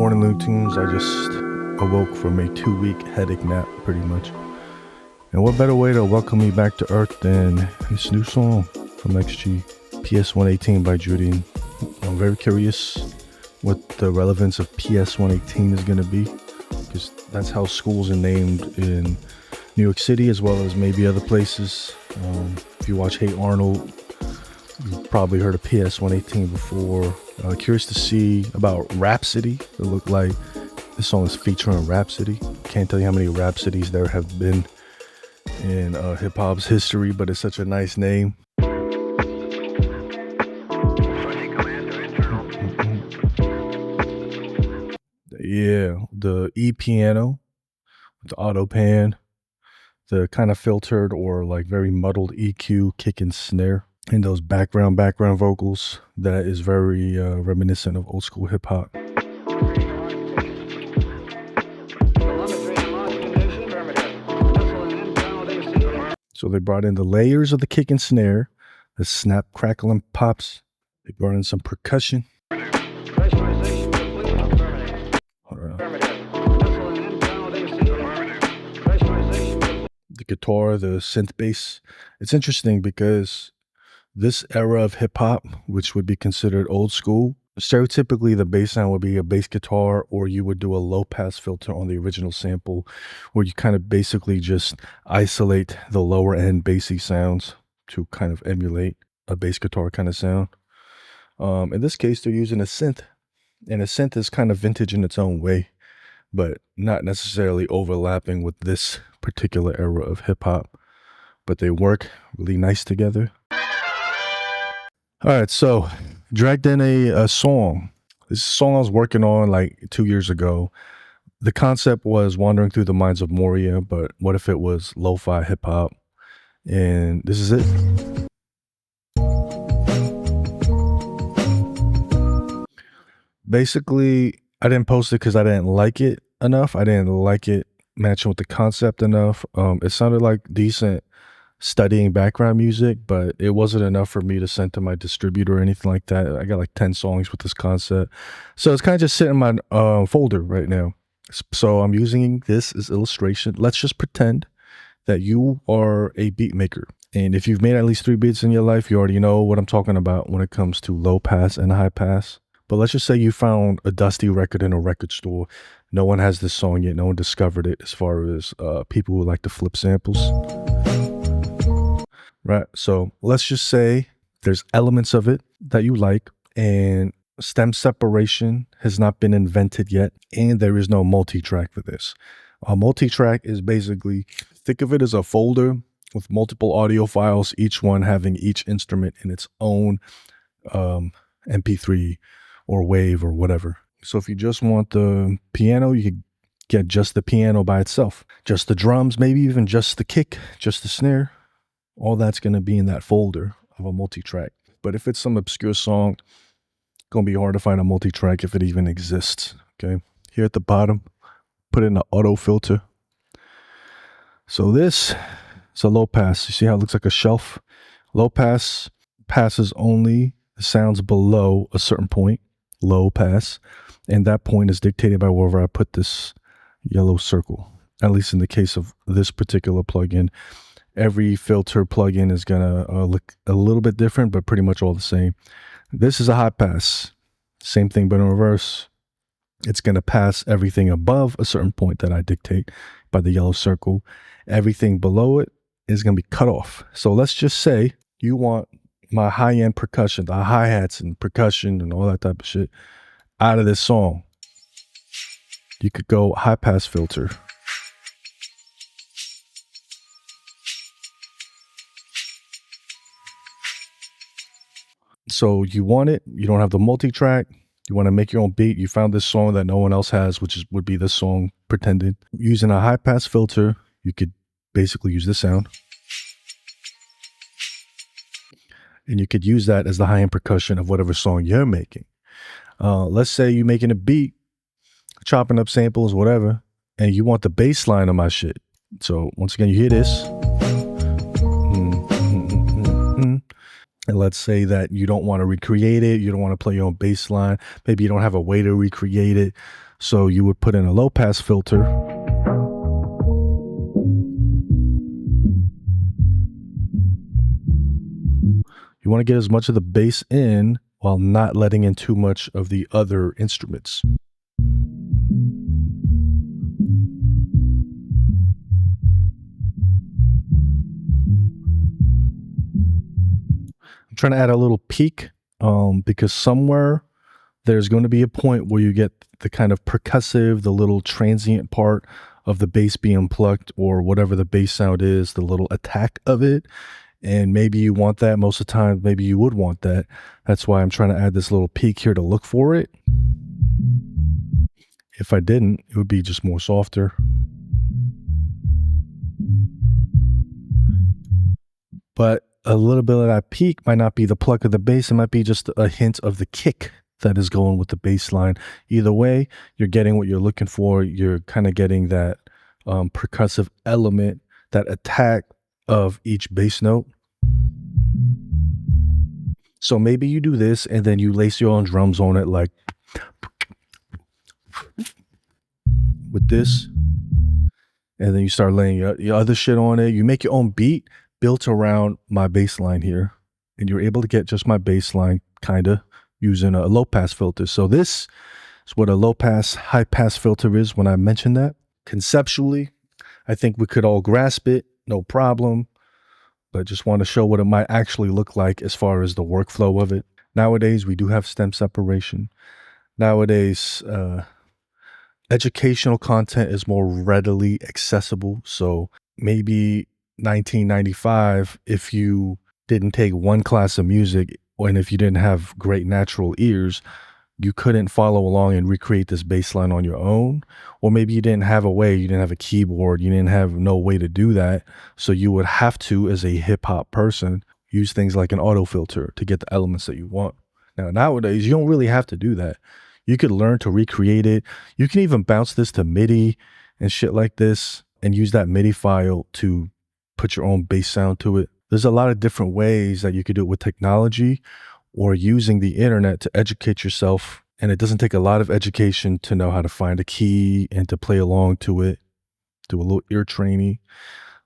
morning, Looney Tunes. I just awoke from a 2-week headache nap, pretty much. And what better way to welcome me back to Earth than this new song from XG, PS118 by JURIN. I'm very curious what the relevance of PS118 is going to be, because that's how schools are named in New York City as well as maybe other places. If you watch Hey Arnold, you've probably heard of PS118 before. Curious to see about Rapsody. It looked like this song is featuring Rapsody. Can't tell you how many Rapsodies there have been in hip-hop's history, but it's such a nice name. Yeah, the E-piano, the auto pan, the kind of filtered or like very muddled EQ kick and snare, and those background vocals that is very reminiscent of old school hip hop. So they brought in the layers of the kick and snare, the snap, crackle, and pops. They brought in some percussion. The guitar, the synth bass. It's interesting because this era of hip hop, which would be considered old school, stereotypically the bass sound would be a bass guitar, or you would do a low pass filter on the original sample, where you kind of basically just isolate the lower end bassy sounds to kind of emulate a bass guitar kind of sound. In this case, they're using a synth, and a synth is kind of vintage in its own way, but not necessarily overlapping with this particular era of hip hop, but they work really nice together. All right, so dragged in a song. This song I was working on like 2 years ago. The concept was wandering through the minds of Moria, but what if it was lo-fi hip hop? And this is it. Basically, I didn't post it because I didn't like it enough. I didn't like it matching with the concept enough. It sounded like decent studying background music, but it wasn't enough for me to send to my distributor or anything like that. I got like 10 songs with this concept, so it's kind of just sitting in my folder right now. So I'm using this as illustration. Let's just pretend that you are a beat maker, and if you've made at least 3 beats in your life, you already know what I'm talking about when it comes to low pass and high pass. But let's just say you found a dusty record in a record store. No one has this song yet. No one discovered it, as far as people who like to flip samples. Right, so let's just say there's elements of it that you like, and stem separation has not been invented yet, and there is no multi-track for this. A multi-track is basically, think of it as a folder with multiple audio files, each one having each instrument in its own MP3 or wave or whatever. So if you just want the piano, you could get just the piano by itself, just the drums, maybe even just the kick, just the snare. All that's going to be in that folder of a multi-track. But if it's some obscure song, it's going to be hard to find a multi-track if it even exists. Okay. Here at the bottom, put in the auto filter. So this is a low pass. You see how it looks like a shelf? Low pass passes only the sounds below a certain point. Low pass. And that point is dictated by wherever I put this yellow circle. At least in the case of this particular plugin. Every filter plugin is going to look a little bit different, but pretty much all the same. This is a high pass. Same thing, but in reverse. It's going to pass everything above a certain point that I dictate by the yellow circle. Everything below it is going to be cut off. So let's just say you want my high-end percussion, the hi-hats and percussion and all that type of shit out of this song. You could go high pass filter. So you want it, you don't have the multi-track, you want to make your own beat, you found this song that no one else has, which would be this song, Pretended. Using a high-pass filter, you could basically use this sound. And you could use that as the high-end percussion of whatever song you're making. Let's say you're making a beat, chopping up samples, whatever, and you want the bass line of my shit. So once again, you hear this. And let's say that you don't want to recreate it. You don't want to play your own bass line. Maybe you don't have a way to recreate it. So you would put in a low pass filter. You want to get as much of the bass in while not letting in too much of the other instruments. I'm trying to add a little peak because somewhere there's going to be a point where you get the kind of percussive, the little transient part of the bass being plucked, or whatever the bass sound is, the little attack of it. And maybe you want that. Most of the time, maybe you would want that. That's why I'm trying to add this little peak here to look for it. If I didn't, it would be just more softer. But a little bit of that peak might not be the pluck of the bass. It might be just a hint of the kick that is going with the bass line. Either way, you're getting what you're looking for. You're kind of getting that percussive element, that attack of each bass note. So maybe you do this and then you lace your own drums on it, like with this, and then you start laying your other shit on it. You make your own beat built around my bass line here, and you're able to get just my bass line kind of using a low pass filter. So this is what a low pass, high pass filter is. When I mentioned that, conceptually, I think we could all grasp it, no problem, but just want to show what it might actually look like as far as the workflow of it. Nowadays, we do have stem separation. Nowadays, educational content is more readily accessible. So maybe 1995, if you didn't take one class of music, and if you didn't have great natural ears, you couldn't follow along and recreate this bass line on your own. Or maybe you didn't have a way, you didn't have a keyboard, you didn't have no way to do that. So you would have to, as a hip hop person, use things like an auto filter to get the elements that you want. Now, nowadays, you don't really have to do that. You could learn to recreate it. You can even bounce this to MIDI and shit like this and use that MIDI file to put your own bass sound to it. There's a lot of different ways that you could do it with technology or using the internet to educate yourself. And it doesn't take a lot of education to know how to find a key and to play along to it, do a little ear training.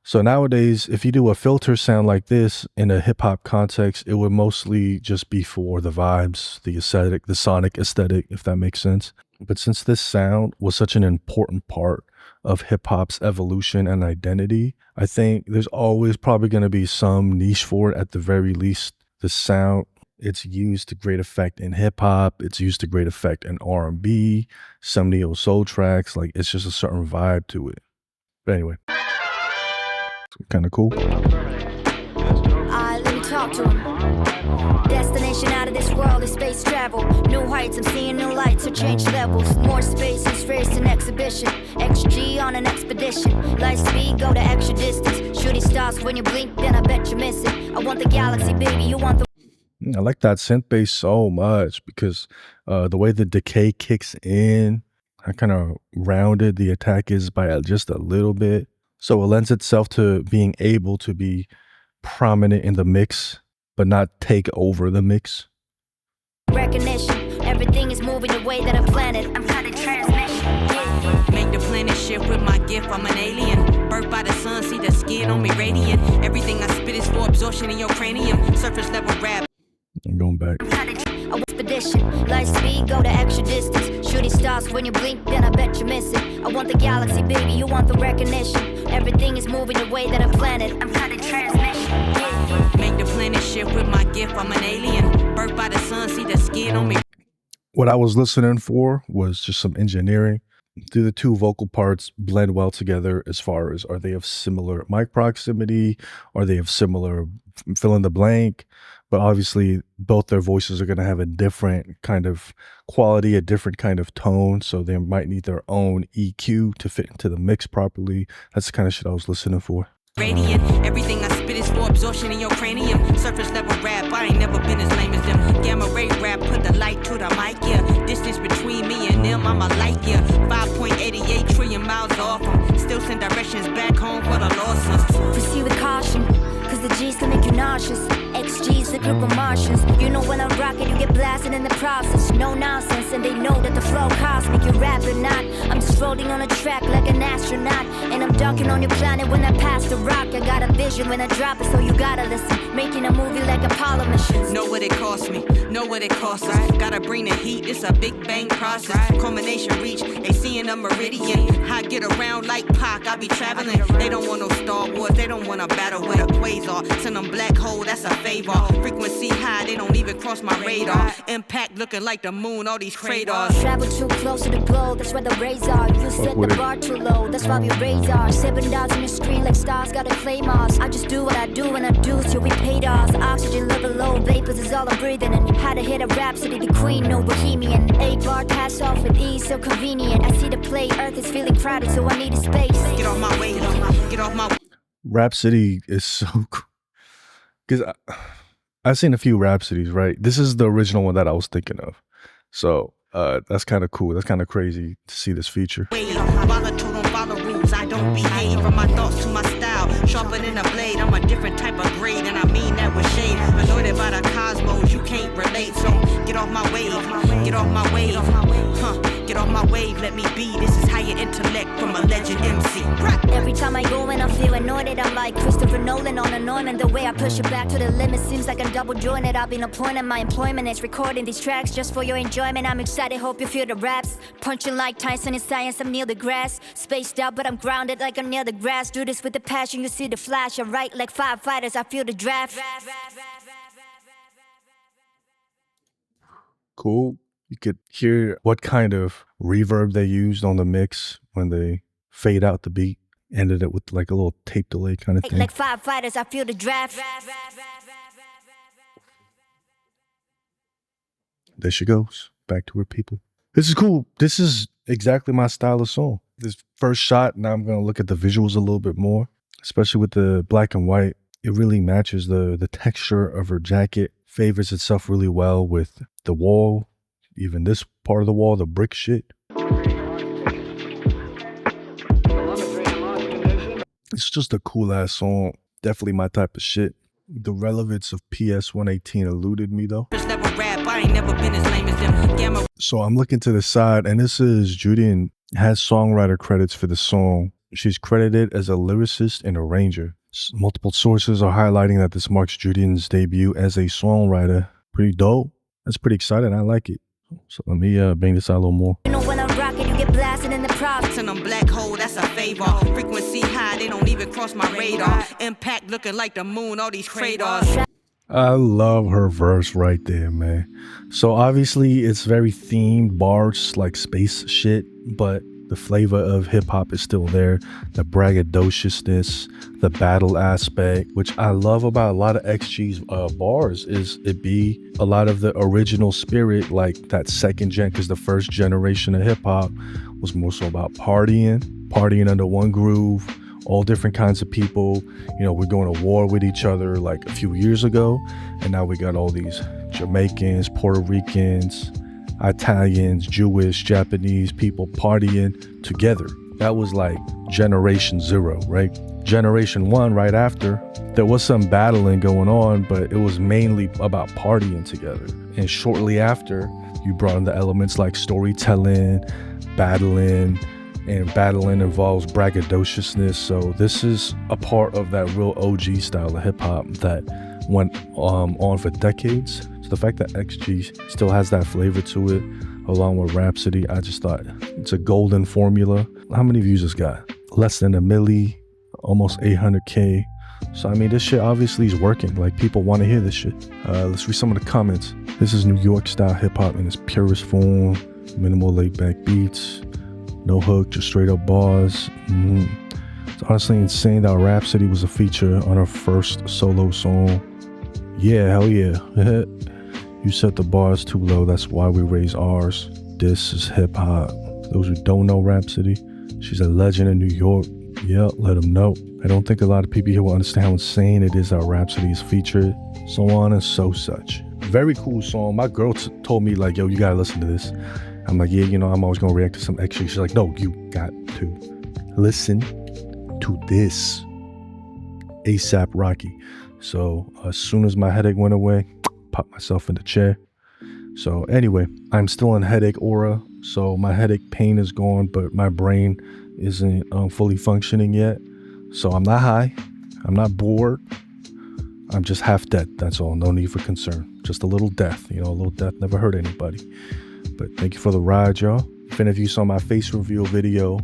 So nowadays, if you do a filter sound like this in a hip hop context, it would mostly just be for the vibes, the aesthetic, the sonic aesthetic, if that makes sense. But since this sound was such an important part of hip hop's evolution and identity, I think there's always probably going to be some niche for it at the very least. The sound, it's used to great effect in hip hop. It's used to great effect in R&B, some neo soul tracks. Like, it's just a certain vibe to it. But anyway, it's kind of cool. Let me talk to him. Destination out of this world is space travel. New heights, I'm seeing new lights, so change levels. More space is raised an exhibition. XG on an expedition. Light speed, go to extra distance. Shooting stars, when you blink, then I bet you miss it. I want the galaxy, baby, you want the... I like that synth bass so much because the way the decay kicks in, I kind of rounded the attack is by just a little bit. So it lends itself to being able to be prominent in the mix, but not take over the mix. Recognition, everything is moving the way that I planned it. I'm cutting transmission. Make the planet shift with my gift, I'm an alien. Birthed by the sun, see the skin on me radiant. Everything I spit is for absorption in your cranium. Surface level rap. I'm going back. Expedition, light speed, go to extra distance. Shooting stars, when you blink, then I bet you miss it. I want the galaxy, baby, you want the recognition. Everything is moving the way that I planned it. I'm cutting transmission. Make the planet shift with my gift, I'm an alien. Birthed by the sun, see the skin on me. What I was listening for was just some engineering. Do the two vocal parts blend well together as far as, are they of similar mic proximity? Are they of similar fill in the blank? But obviously both their voices are going to have a different kind of quality, a different kind of tone. So they might need their own EQ to fit into the mix properly. That's the kind of shit I was listening for. Radiant, everything I spit is for absorption in your cranium. Surface level rap, I ain't never been as lame as them. Gamma ray rap, put the light to the mic, yeah. Distance between me and them, I'm a light, yeah. 5.88 trillion miles off. Still send directions back home for the losses. Proceed with caution, cause the G's can make you nauseous. XG's the group of Martians. You know when I rock it, you get blasted in the process. No nonsense, and they know that the flow cosmic. You rap or not, I'm just floating on a track like an astronaut. And I'm dunking on your planet when I pass the rock. I got a vision when I drop it, so you gotta listen. Making a movie like Apollo missions. Know what it cost me, know what it costs us. Gotta bring the heat, it's a big bang process. Culmination reach, they seeing a meridian. I get around like Pac, I be traveling. They don't want no Star Wars, they don't want to battle with a quasar. Send them black hole, that's a favor. Frequency high, they don't even cross my radar. Impact looking like the moon, all these craters. Travel too close to the glow, that's where the rays are. You set the bar too low, that's why we raise ours. 7 dots on the screen like stars, gotta claim ours. I just do what I do and I do till we paid ours. Oxygen level low, vapors is all I'm breathing in. How to hit a Rapsody, the queen, no bohemian. 8 bar pass off with ease, so convenient. I see the play, earth is feeling crowded, so I need a space. Get off my way, get off my way. Rapsody is so cool. Because I've seen a few Rapsodies, right? This is the original one that I was thinking of. So that's kind of cool. That's kind of crazy to see this feature. Volatile, don't follow rules, I don't behave. From my thoughts to my style, sharper than a blade. I'm a different type of grade, and I mean that with shade. Anointed by the cosmos, you can't relate. So get off my wave, get off my wave. Get off my wave, let me be. This is higher intellect from a legend MC. Every time I go and I feel annoyed, I'm like Christopher Nolan on anointment. The way I push it back to the limit seems like I'm double jointed. I've been appointed, my employment is recording these tracks just for your enjoyment. I'm excited, hope you feel the raps. Punching like Tyson in science, I'm near the grass. Spaced out, but I'm grounded like I'm near the grass. Do this with the passion, you see the flash. I write like firefighters, I feel the draft. Cool. You could hear what kind of reverb they used on the mix when they fade out the beat. Ended it with like a little tape delay kind of thing. Like firefighters, I feel the draft. There she goes. Back to her people. This is cool. This is exactly my style of song. This first shot, now I'm going to look at the visuals a little bit more, especially with the black and white. It really matches the texture of her jacket, favors itself really well with the wall, even this part of the wall, the brick shit. It's just a cool ass song. Definitely my type of shit. The relevance of PS118 eluded me though. So I'm looking to the side, and this is JURIN has songwriter credits for the song. She's credited as a lyricist and arranger. Multiple sources are highlighting that this marks JURIN's debut as a songwriter. Pretty dope. That's pretty exciting. I like it. So let me bang this out a little more. You know when I'm rocking, you get blasted in the process. Send them black hole, that's a favor. Frequency high, they don't even cross my radar. Impact looking like the moon, all these craters. I love her verse right there, man. So obviously it's very themed, bars like space shit, but the flavor of hip hop is still there. The braggadociousness, the battle aspect, which I love about a lot of XG's bars, is it be a lot of the original spirit, like that second gen, because the first generation of hip hop was more so about partying under one groove, all different kinds of people. You know, we're going to war with each other like a few years ago, and now we got all these Jamaicans, Puerto Ricans, Italians, Jewish, Japanese people partying together. That was like generation 0, right? Generation 1, right after, there was some battling going on, but it was mainly about partying together. And shortly after, you brought in the elements like storytelling, battling, and battling involves braggadociousness. So this is a part of that real OG style of hip hop that went on for decades. So the fact that XG still has that flavor to it, along with Rapsody, I just thought it's a golden formula. How many views this got? Less than a milli, almost 800K. So I mean, this shit obviously is working. Like, people want to hear this shit. Let's read some of the comments. This is New York style hip hop in its purest form. Minimal laid back beats, no hook, just straight up bars. It's honestly insane that Rapsody was a feature on her first solo song. Yeah, hell yeah. You set the bars too low, that's why we raise ours. This is hip hop. Those who don't know Rapsody, she's a legend in New York. Yeah, let them know. I don't think a lot of people here will understand how insane it is that Rapsody is featured, so on and so such. Very cool song. My girl told me, like, yo, you gotta listen to this. I'm like, yeah, you know, I'm always gonna react to some extra. She's like, no, you got to listen to this. ASAP Rocky. So as soon as my headache went away, pop myself in the chair. So anyway, I'm still in headache aura. So my headache pain is gone, but my brain isn't fully functioning yet. So I'm not high. I'm not bored. I'm just half dead. That's all. No need for concern. Just a little death. You know, a little death never hurt anybody. But thank you for the ride, y'all. If any of you saw my face reveal video,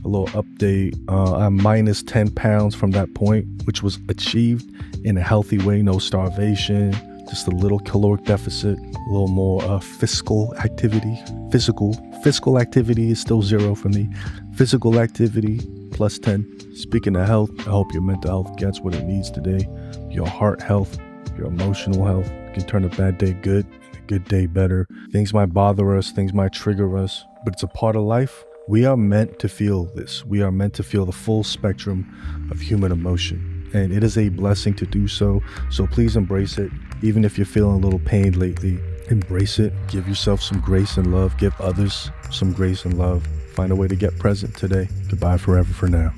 a little update. I'm minus 10 pounds from that point, which was achieved in a healthy way. No starvation, just a little caloric deficit, a little more physical activity. Physical activity is still 0 for me. Physical activity plus 10. Speaking of health, I hope your mental health gets what it needs today. Your heart health, your emotional health can turn a bad day good and a good day better. Things might bother us, things might trigger us, but it's a part of life. We are meant to feel this. We are meant to feel the full spectrum of human emotion. And it is a blessing to do so. So please embrace it. Even if you're feeling a little pain lately, embrace it. Give yourself some grace and love. Give others some grace and love. Find a way to get present today. Goodbye forever for now.